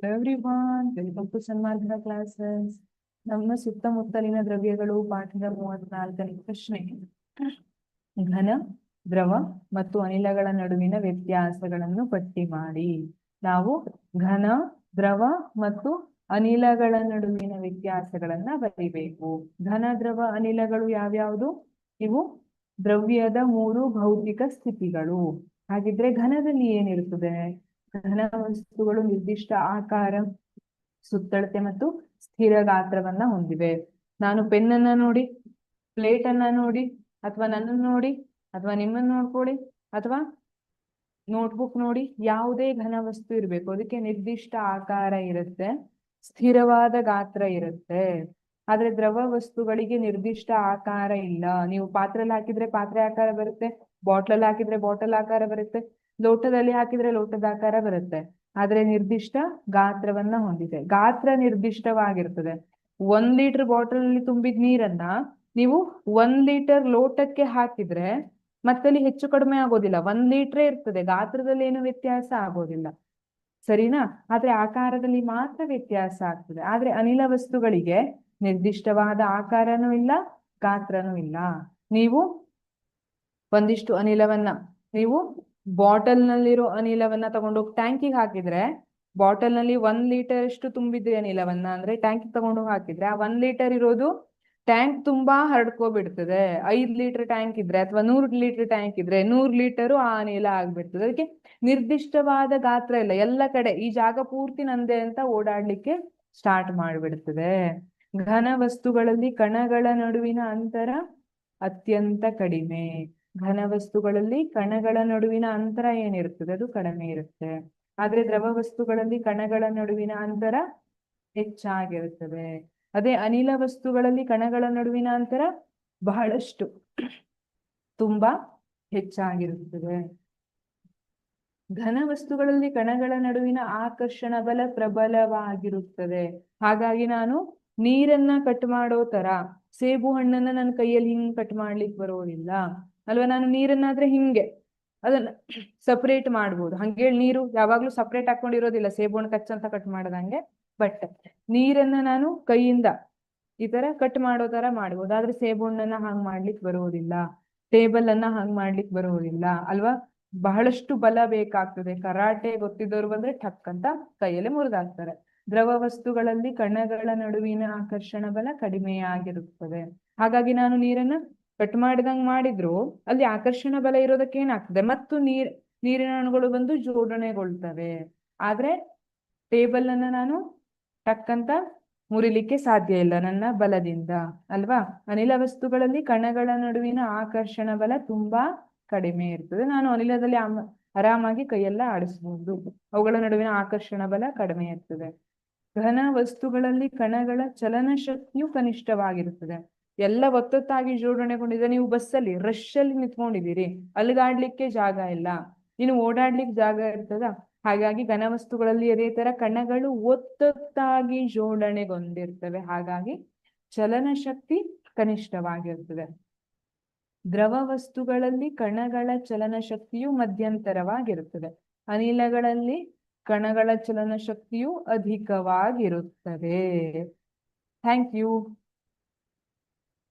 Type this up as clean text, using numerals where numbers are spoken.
Everyone welcome to ಸನ್ಮಾರ್ಗದ classes. ನಮ್ಮ ಸುತ್ತಮುತ್ತಲಿನ ದ್ರವ್ಯಗಳು ಪಾಠದ 34ನೇ ಪ್ರಶ್ನೆ. ಘನ, ದ್ರವ ಮತ್ತು ಅನಿಲಗಳ ನಡುವಿನ ವ್ಯತ್ಯಾಸಗಳನ್ನು ಪಟ್ಟಿ ಮಾಡಿ. ನಾವು ಘನ, ದ್ರವ ಮತ್ತು ಅನಿಲಗಳ ನಡುವಿನ ವ್ಯತ್ಯಾಸಗಳನ್ನ ಬರಿಬೇಕು. ಘನ, ದ್ರವ, ಅನಿಲಗಳು ಯಾವ್ಯಾವುದು? ಇವು ದ್ರವ್ಯದ 3 ಭೌತಿಕ ಸ್ಥಿತಿಗಳು. ಹಾಗಿದ್ರೆ ಘನದಲ್ಲಿ ಏನಿರುತ್ತದೆ? ಘನ ವಸ್ತುಗಳು ನಿರ್ದಿಷ್ಟ ಆಕಾರ, ಸುತ್ತಳತೆ ಮತ್ತು ಸ್ಥಿರ ಗಾತ್ರವನ್ನ ಹೊಂದಿವೆ. ನಾನು ಪೆನ್ನನ್ನ ನೋಡಿ, ಪ್ಲೇಟ್ ಅನ್ನ ನೋಡಿ, ಅಥವಾ ನನ್ನನ್ನು ನೋಡಿ, ಅಥವಾ ನಿಮ್ಮನ್ನು ನೋಡ್ಕೊಳ್ಳಿ, ಅಥವಾ ನೋಟ್ಬುಕ್ ನೋಡಿ, ಯಾವುದೇ ಘನ ವಸ್ತು ಇರಬೇಕು, ಅದಕ್ಕೆ ನಿರ್ದಿಷ್ಟ ಆಕಾರ ಇರುತ್ತೆ, ಸ್ಥಿರವಾದ ಗಾತ್ರ ಇರುತ್ತೆ. ಆದ್ರೆ ದ್ರವ ವಸ್ತುಗಳಿಗೆ ನಿರ್ದಿಷ್ಟ ಆಕಾರ ಇಲ್ಲ. ನೀವು ಪಾತ್ರೆಯಲ್ಲಿ ಹಾಕಿದ್ರೆ ಪಾತ್ರೆ ಆಕಾರ ಬರುತ್ತೆ, ಬಾಟ್ಲಲ್ಲಿ ಹಾಕಿದ್ರೆ ಬಾಟಲ್ ಆಕಾರ ಬರುತ್ತೆ, ಲೋಟದಲ್ಲಿ ಹಾಕಿದ್ರೆ ಲೋಟದ ಆಕಾರ ಬರುತ್ತೆ. ಆದ್ರೆ ನಿರ್ದಿಷ್ಟ ಗಾತ್ರವನ್ನ ಹೊಂದಿದೆ. ಗಾತ್ರ ನಿರ್ದಿಷ್ಟವಾಗಿರ್ತದೆ. 1 ಲೀಟರ್ ಬಾಟಲ್ ಅಲ್ಲಿ ತುಂಬಿದ ನೀರನ್ನ ನೀವು 1 ಲೀಟರ್ ಲೋಟಕ್ಕೆ ಹಾಕಿದ್ರೆ ಮತ್ತಲ್ಲಿ ಹೆಚ್ಚು ಕಡಿಮೆ ಆಗೋದಿಲ್ಲ. 1 ಲೀಟ್ರೇ ಇರ್ತದೆ. ಗಾತ್ರದಲ್ಲಿ ಏನು ವ್ಯತ್ಯಾಸ ಆಗೋದಿಲ್ಲ, ಸರಿನಾ? ಆದ್ರೆ ಆಕಾರದಲ್ಲಿ ಮಾತ್ರ ವ್ಯತ್ಯಾಸ ಆಗ್ತದೆ. ಆದ್ರೆ ಅನಿಲ ವಸ್ತುಗಳಿಗೆ ನಿರ್ದಿಷ್ಟವಾದ ಆಕಾರನೂ ಇಲ್ಲ, ಗಾತ್ರನೂ ಇಲ್ಲ. ನೀವು ಒಂದಿಷ್ಟು ಅನಿಲವನ್ನ, ನೀವು ಬಾಟಲ್ ನಲ್ಲಿರೋ ಅನಿಲವನ್ನ ತಗೊಂಡೋಗಿ ಟ್ಯಾಂಕಿಗೆ ಹಾಕಿದ್ರೆ, ಬಾಟಲ್ ನಲ್ಲಿ 1 ಲೀಟರ್ ಅಷ್ಟು ತುಂಬಿದ್ರೆ ಅನಿಲವನ್ನ, ಅಂದ್ರೆ ಟ್ಯಾಂಕಿಗೆ ತಗೊಂಡೋಗಿ ಹಾಕಿದ್ರೆ ಆ 1 ಲೀಟರ್ ಇರೋದು ಟ್ಯಾಂಕ್ ತುಂಬಾ ಹರಡ್ಕೋಬಿಡ್ತದೆ. 5 ಲೀಟರ್ ಟ್ಯಾಂಕ್ ಇದ್ರೆ ಅಥವಾ 100 ಲೀಟರ್ ಟ್ಯಾಂಕ್ ಇದ್ರೆ 100 ಲೀಟರು ಆ ಅನಿಲ ಆಗ್ಬಿಡ್ತದೆ. ಅದಕ್ಕೆ ನಿರ್ದಿಷ್ಟವಾದ ಗಾತ್ರ ಇಲ್ಲ. ಎಲ್ಲ ಕಡೆ ಈ ಜಾಗ ಪೂರ್ತಿ ನಂದೆ ಅಂತ ಓಡಾಡ್ಲಿಕ್ಕೆ ಸ್ಟಾರ್ಟ್ ಮಾಡ್ಬಿಡ್ತದೆ. ಘನ ವಸ್ತುಗಳಲ್ಲಿ ಕಣಗಳ ನಡುವಿನ ಅಂತರ ಅತ್ಯಂತ ಕಡಿಮೆ. ಘನ ವಸ್ತುಗಳಲ್ಲಿ ಕಣಗಳ ನಡುವಿನ ಅಂತರ ಏನಿರ್ತದೆ ಅದು ಕಡಿಮೆ ಇರುತ್ತೆ. ಆದ್ರೆ ದ್ರವ ವಸ್ತುಗಳಲ್ಲಿ ಕಣಗಳ ನಡುವಿನ ಅಂತರ ಹೆಚ್ಚಾಗಿರುತ್ತದೆ. ಅದೇ ಅನಿಲ ವಸ್ತುಗಳಲ್ಲಿ ಕಣಗಳ ನಡುವಿನ ಅಂತರ ಬಹಳಷ್ಟು, ತುಂಬಾ ಹೆಚ್ಚಾಗಿರುತ್ತದೆ. ಘನ ವಸ್ತುಗಳಲ್ಲಿ ಕಣಗಳ ನಡುವಿನ ಆಕರ್ಷಣ ಬಲ ಪ್ರಬಲವಾಗಿರುತ್ತದೆ. ಹಾಗಾಗಿ ನಾನು ನೀರನ್ನ ಕಟ್ ಮಾಡೋ ತರ ಸೇಬು ಹಣ್ಣನ್ನ ನನ್ನ ಕೈಯಲ್ಲಿ ಹಿಂಗ್ ಕಟ್ ಮಾಡ್ಲಿಕ್ಕೆ ಬರೋದಿಲ್ಲ ಅಲ್ವಾ. ನಾನು ನೀರನ್ನಾದ್ರೆ ಹಿಂಗೆ ಅದನ್ನ ಸಪರೇಟ್ ಮಾಡ್ಬೋದು. ಹಂಗೇಳಿ ನೀರು ಯಾವಾಗ್ಲೂ ಸಪರೇಟ್ ಹಾಕೊಂಡಿರೋದಿಲ್ಲ ಸೇಬು ಹಣ್ಣು ಕಚ್ಚಂತ ಕಟ್ ಮಾಡದಂಗೆ. ಬಟ್ ನೀರನ್ನ ನಾನು ಕೈಯಿಂದ ಈ ತರ ಕಟ್ ಮಾಡೋ ತರ ಮಾಡ್ಬೋದು. ಆದ್ರೆ ಸೇಬು ಹಣ್ಣನ್ನ ಹಂಗ್ ಮಾಡ್ಲಿಕ್ಕೆ ಬರೋದಿಲ್ಲ, ಟೇಬಲ್ ಅನ್ನ ಹಂಗ್ ಮಾಡ್ಲಿಕ್ಕೆ ಬರೋದಿಲ್ಲ ಅಲ್ವಾ. ಬಹಳಷ್ಟು ಬಲ ಬೇಕಾಗ್ತದೆ. ಕರಾಟೆ ಗೊತ್ತಿದ್ದವ್ರು ಬಂದ್ರೆ ಠಕ್ ಅಂತ ಕೈಯಲ್ಲಿ ಮುರಿದಾಕ್ತಾರೆ. ದ್ರವ ವಸ್ತುಗಳಲ್ಲಿ ಕಣಗಳ ನಡುವಿನ ಆಕರ್ಷಣ ಬಲ ಕಡಿಮೆಯಾಗಿರುತ್ತದೆ. ಹಾಗಾಗಿ ನಾನು ನೀರನ್ನ ಕಟ್ ಮಾಡಿದಂಗ್ ಮಾಡಿದ್ರು ಅಲ್ಲಿ ಆಕರ್ಷಣ ಬಲ ಇರೋದಕ್ಕೆ ಏನಾಗ್ತದೆ, ಮತ್ತು ನೀರಿನ ಅಣುಗಳು ಬಂದು ಜೋಡಣೆಗೊಳ್ತವೆ. ಆದ್ರೆ ಟೇಬಲ್ ಅನ್ನ ನಾನು ಟಕ್ ಅಂತ ಮುರಿಲಿಕ್ಕೆ ಸಾಧ್ಯ ಇಲ್ಲ ನನ್ನ ಬಲದಿಂದ ಅಲ್ವಾ. ಅನಿಲ ವಸ್ತುಗಳಲ್ಲಿ ಕಣಗಳ ನಡುವಿನ ಆಕರ್ಷಣ ಬಲ ತುಂಬಾ ಕಡಿಮೆ ಇರ್ತದೆ. ನಾನು ಅನಿಲದಲ್ಲಿ ಆರಾಮಾಗಿ ಕೈಯೆಲ್ಲ ಆಡಿಸಬಹುದು. ಅವುಗಳ ನಡುವಿನ ಆಕರ್ಷಣ ಬಲ ಕಡಿಮೆ ಇರ್ತದೆ. ಘನ ವಸ್ತುಗಳಲ್ಲಿ ಕಣಗಳ ಚಲನ ಶಕ್ತಿಯು ಕನಿಷ್ಠವಾಗಿರುತ್ತದೆ. ಎಲ್ಲ ಒತ್ತೊತ್ತಾಗಿ ಜೋಡಣೆಗೊಂಡಿದೆ. ನೀವು ಬಸ್ಸಲ್ಲಿ ರಶ್ ಅಲ್ಲಿ ನಿಂತ್ಕೊಂಡಿದ್ದೀರಿ, ಅಲ್ಗಾಡ್ಲಿಕ್ಕೆ ಜಾಗ ಇಲ್ಲ, ಇನ್ನು ಓಡಾಡ್ಲಿಕ್ಕೆ ಜಾಗ ಇರ್ತದ. ಹಾಗಾಗಿ ಘನ ವಸ್ತುಗಳಲ್ಲಿ ಅದೇ ತರ ಕಣಗಳು ಒತ್ತೊತ್ತಾಗಿ ಜೋಡಣೆಗೊಂಡಿರ್ತವೆ. ಹಾಗಾಗಿ ಚಲನ ಶಕ್ತಿ ಕನಿಷ್ಠವಾಗಿರ್ತದೆ. ದ್ರವ ವಸ್ತುಗಳಲ್ಲಿ ಕಣಗಳ ಚಲನ ಶಕ್ತಿಯು ಮಧ್ಯಂತರವಾಗಿರುತ್ತದೆ. ಅನಿಲಗಳಲ್ಲಿ ಕಣಗಳ ಚಲನ ಶಕ್ತಿಯು ಅಧಿಕವಾಗಿರುತ್ತದೆ. Thank you.